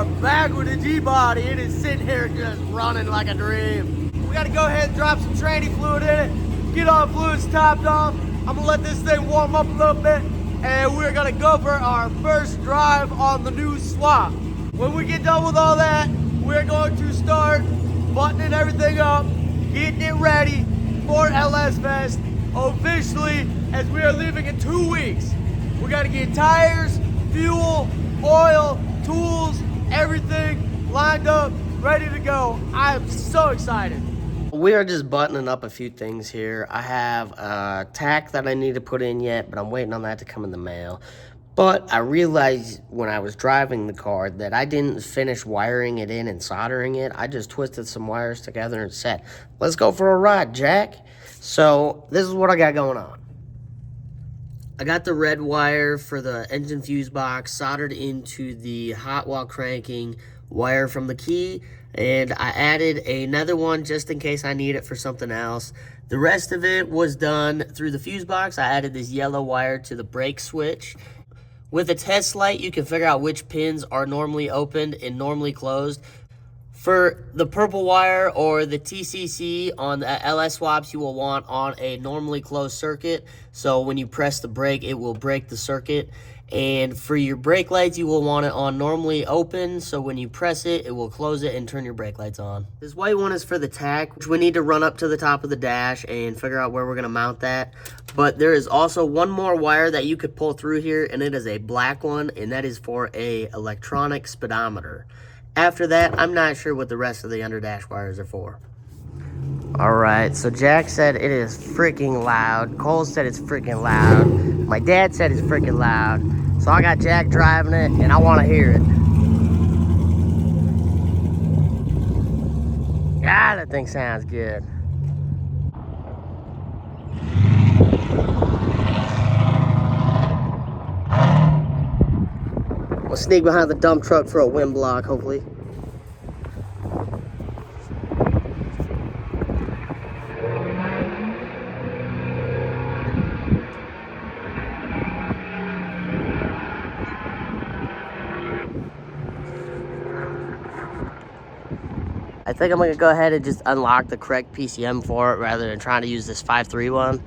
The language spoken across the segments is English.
are back with the G-Body. It is sitting here just running like a dream. We gotta go ahead and drop some tranny fluid in it. Get all fluids topped off. I'm gonna let this thing warm up a little bit, and we're gonna go for our first drive on the new swap. When we get done with all that, we're going to start buttoning everything up, getting it ready for LS Fest officially, as we are leaving in 2 weeks. We gotta get tires, fuel, oil, tools, everything lined up, ready to go. I am so excited. We are just buttoning up a few things here. I have a tack that I need to put in yet, but I'm waiting on that to come in the mail. But I realized when I was driving the car that I didn't finish wiring it in and soldering it. I just twisted some wires together and said, let's go for a ride, Jack. So this is what I got going on. I got the red wire for the engine fuse box soldered into the hot while cranking wire from the key, and I added another one just in case I need it for something else. The rest of it was done through the fuse box. I added this yellow wire to the brake switch. With a test light, you can figure out which pins are normally opened and normally closed. For the purple wire or the TCC on the LS swaps, you will want on a normally closed circuit. So when you press the brake, it will break the circuit. And for your brake lights, you will want it on normally open. So when you press it, it will close it and turn your brake lights on. This white one is for the tack, which we need to run up to the top of the dash and figure out where we're gonna mount that. But there is also one more wire that you could pull through here, and it is a black one, and that is for a electronic speedometer. After that, I'm not sure what the rest of the underdash wires are for. All right, so Jack said it is freaking loud. Cole said it's freaking loud. My dad said it's freaking loud. So I got Jack driving it, and I want to hear it. God, that thing sounds good. We'll sneak behind the dump truck for a wind block, hopefully. I think I'm gonna go ahead and just unlock the correct PCM for it rather than trying to use this 5.3 one,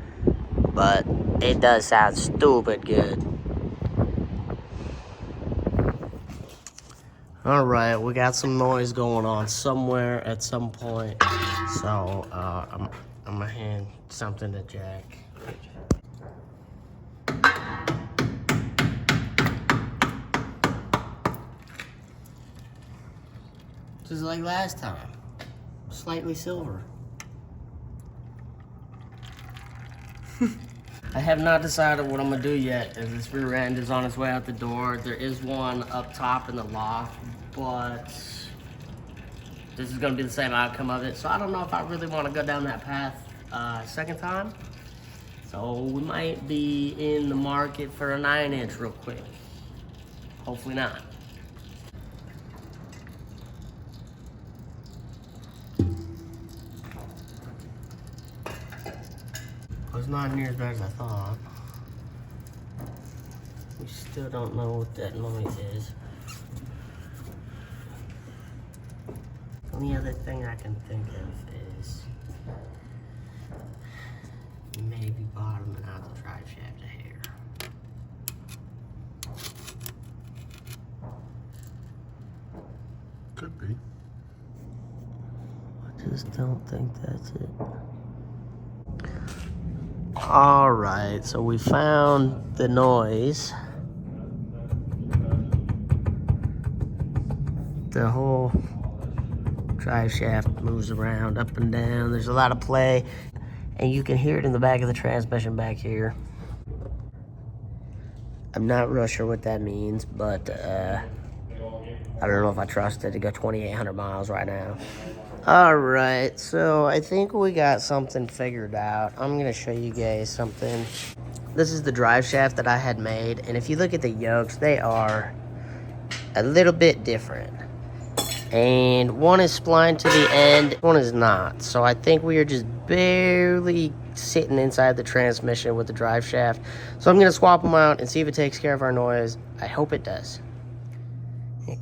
but it does sound stupid good. All right, we got some noise going on somewhere at some point, so I'm gonna hand something to Jack. Just like last time, slightly silver. I have not decided what I'm gonna do yet, as this rear end is on its way out the door. There is one up top in the loft, but this is gonna be the same outcome of it. So I don't know if I really wanna go down that path second time. So we might be in the market for a 9-inch real quick. Hopefully not. It's not near as bad as I thought. We still don't know what that noise is. The only other thing I can think of is maybe bottoming out the drive shaft a hair. Could be. I just don't think that's it. All right, so we found the noise. The whole drive shaft moves around up and down. There's a lot of play, and you can hear it in the back of the transmission back here. I'm not real sure what that means, but I don't know if I trust it to go 2,800 miles right now. All right, so I think we got something figured out. I'm gonna show you guys something. This is the drive shaft that I had made, and if you look at the yokes, they are a little bit different. And one is splined to the end, one is not. So I think we are just barely sitting inside the transmission with the drive shaft. So I'm gonna swap them out and see if it takes care of our noise. I hope it does.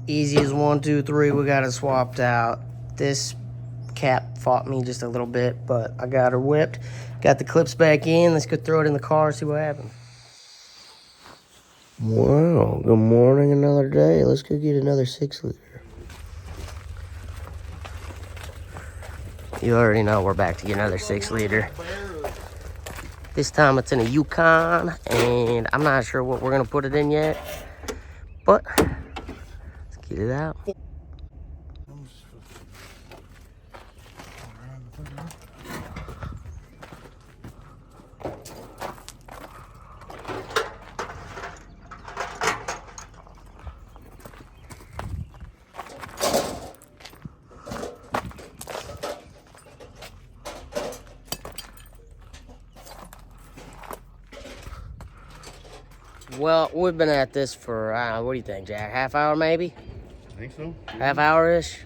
Easy as 1, 2, 3, we got it swapped out. This cap fought me just a little bit, but I got her whipped. Got the clips back in. Let's go throw it in the car, see what happens. Wow, good morning, another day. Let's go get another 6-liter. You already know we're back to get another 6-liter. This time it's in a Yukon, and I'm not sure what we're gonna put it in yet, but let's get it out. Well, we've been at this for, what do you think, Jack? Half hour, maybe? I think so. Half hour-ish?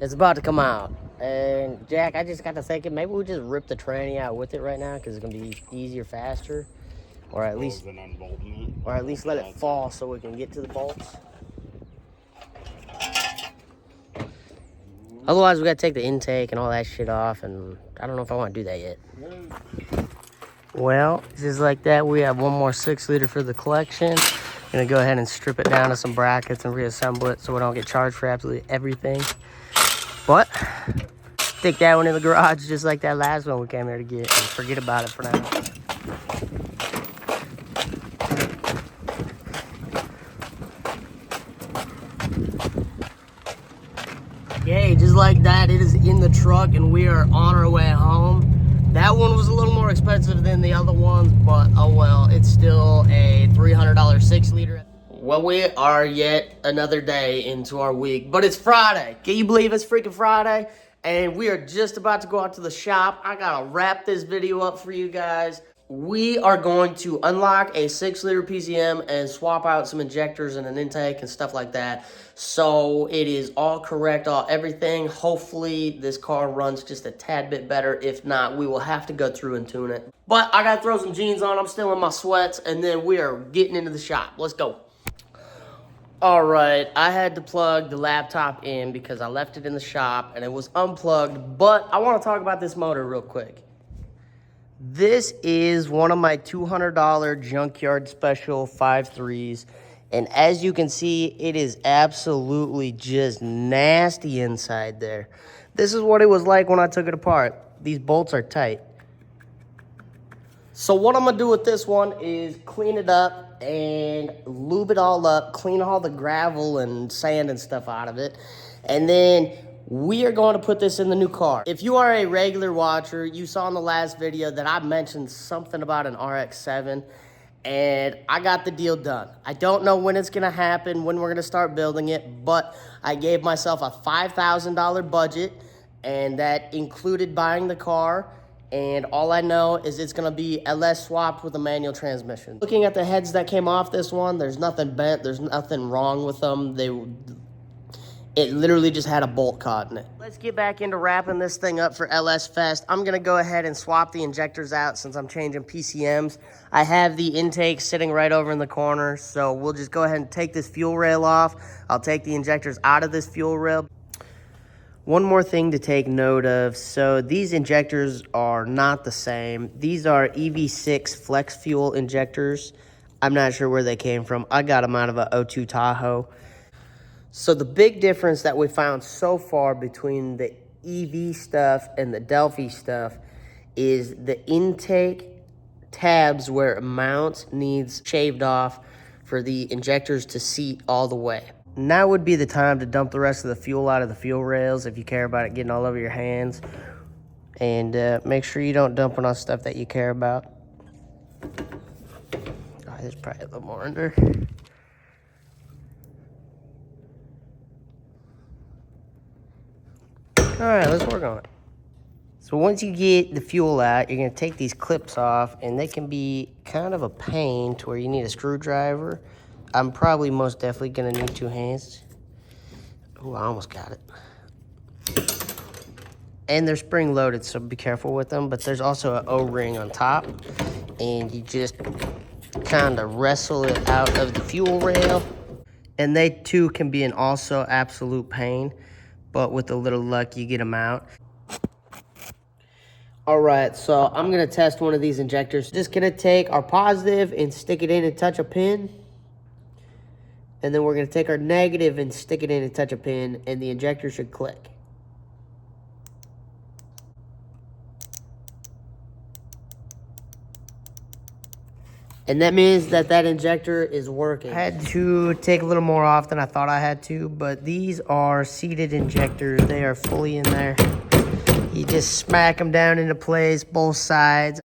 It's about to come out. And, Jack, I just got to thinking, maybe we just rip the tranny out with it right now because it's going to be easier, faster. Or at least let it fall so we can get to the bolts. Otherwise, we got to take the intake and all that shit off, and I don't know if I want to do that yet. Well, just like that, we have one more 6-liter for the collection. Gonna go ahead and strip it down to some brackets and reassemble it so we don't get charged for absolutely everything. But stick that one in the garage just like that last one we came here to get, and forget about it for now. Okay, just like that, it is in the truck and we are on our way home. That one was a little more expensive than the other ones, but oh well, it's still a $300 6-liter. Well, we are yet another day into our week, but it's Friday. Can you believe it's freaking Friday? And we are just about to go out to the shop. I gotta wrap this video up for you guys. We are going to unlock a 6-liter PCM and swap out some injectors and an intake and stuff like that. So it is all correct, everything. Hopefully this car runs just a tad bit better. If not, we will have to go through and tune it. But I gotta throw some jeans on. I'm still in my sweats, and then we are getting into the shop. Let's go. All right, I had to plug the laptop in because I left it in the shop and it was unplugged, but I want to talk about this motor real quick. This is one of my $200 Junkyard Special 5.3s, and as you can see, it is absolutely just nasty inside there. This is what it was like when I took it apart. These bolts are tight. So what I'm gonna do with this one is clean it up and lube it all up, clean all the gravel and sand and stuff out of it, and then we are going to put this in the new car. If you are a regular watcher, you saw in the last video that I mentioned something about an RX-7, and I got the deal done. I don't know when it's gonna happen, when we're gonna start building it, but I gave myself a $5,000 budget, and that included buying the car, and all I know is it's gonna be LS swapped with a manual transmission. Looking at the heads that came off this one, there's nothing bent, there's nothing wrong with them. It literally just had a bolt caught in it. Let's get back into wrapping this thing up for LS Fest. I'm gonna go ahead and swap the injectors out since I'm changing PCMs. I have the intake sitting right over in the corner, so we'll just go ahead and take this fuel rail off. I'll take the injectors out of this fuel rail. One more thing to take note of, so these injectors are not the same. These are EV6 flex fuel injectors. I'm not sure where they came from. I got them out of a 02 Tahoe. So the big difference that we found so far between the EV stuff and the Delphi stuff is the intake tabs where it mounts needs shaved off for the injectors to seat all the way. Now would be the time to dump the rest of the fuel out of the fuel rails if you care about it getting all over your hands. And make sure you don't dump it on stuff that you care about. Oh, there's probably a little more under. All right, let's work on it. So once you get the fuel out, you're gonna take these clips off, and they can be kind of a pain to where you need a screwdriver. I'm probably most definitely gonna need 2 hands. Oh, I almost got it. And they're spring loaded, so be careful with them, but there's also an O-ring on top, and you just kind of wrestle it out of the fuel rail. And they too can be an also absolute pain, but with a little luck, you get them out. All right, so I'm gonna test one of these injectors. Just gonna take our positive and stick it in and touch a pin. And then we're gonna take our negative and stick it in and touch a pin, and the injector should click. And that means that that injector is working. I had to take a little more off than I thought I had to, but these are seated injectors. They are fully in there. You just smack them down into place, both sides.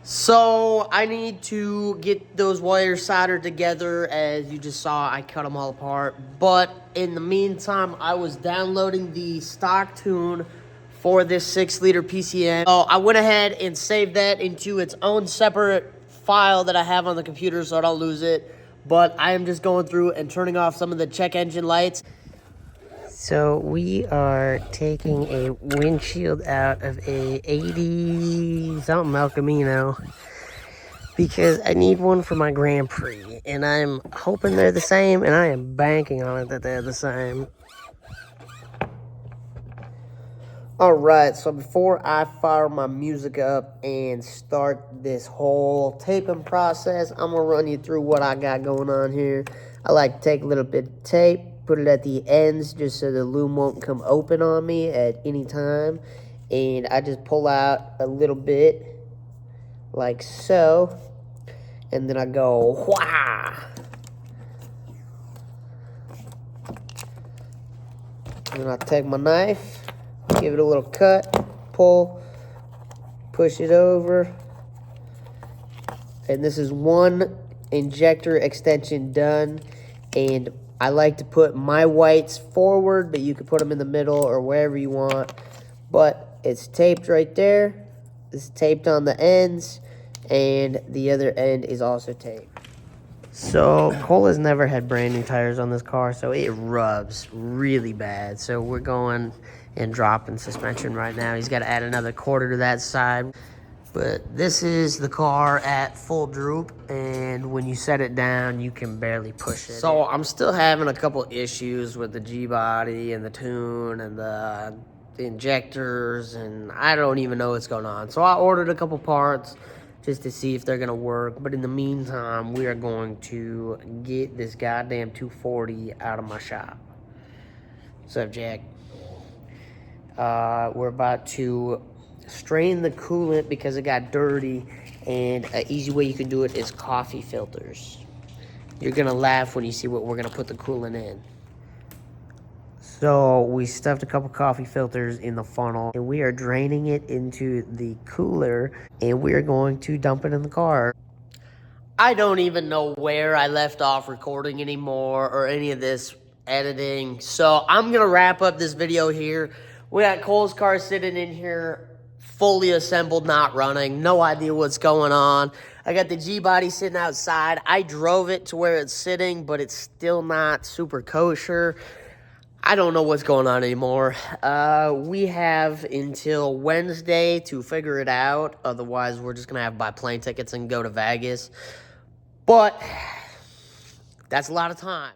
So I need to get those wires soldered together. As you just saw, I cut them all apart. But in the meantime, I was downloading the stock tune for this 6-liter PCM. So I went ahead and saved that into its own separate file that I have on the computer so I don't lose it. But I am just going through and turning off some of the check engine lights. So we are taking a windshield out of a 80 something El Camino because I need one for my Grand Prix, and I'm hoping they're the same, and I am banking on it that they're the same. All right, so before I fire my music up and start this whole taping process, I'm gonna run you through what I got going on here. I like to take a little bit of tape, put it at the ends just so the loom won't come open on me at any time. And I just pull out a little bit like so. And then I go, wah! And then I take my knife, give it a little cut, pull, push it over. And this is one injector extension done. And I like to put my whites forward, but you can put them in the middle or wherever you want. But it's taped right there. It's taped on the ends, and the other end is also taped. So Cola's never had brand new tires on this car, so it rubs really bad. So we're going and dropping suspension right now. He's got to add another quarter to that side. But this is the car at full droop, and when you set it down, you can barely push it. So I'm still having a couple issues with the G-body and the tune and the injectors, and I don't even know what's going on. So I ordered a couple parts just to see if they're gonna work. But in the meantime, we are going to get this goddamn 240 out of my shop. What's up, Jack? We're about to strain the coolant because it got dirty, and an easy way you can do it is coffee filters. You're gonna laugh when you see what we're gonna put the coolant in. So we stuffed a couple coffee filters in the funnel, and we are draining it into the cooler, and we are going to dump it in the car. I don't even know where I left off recording anymore or any of this editing, so I'm gonna wrap up this video here. We got Cole's car sitting in here fully assembled, not running, no idea what's going on. I got the G-body sitting outside. I drove it to where it's sitting, but it's still not super kosher. I don't know what's going on anymore. We have until Wednesday to figure it out. Otherwise, we're just going to have to buy plane tickets and go to Vegas. But that's a lot of time.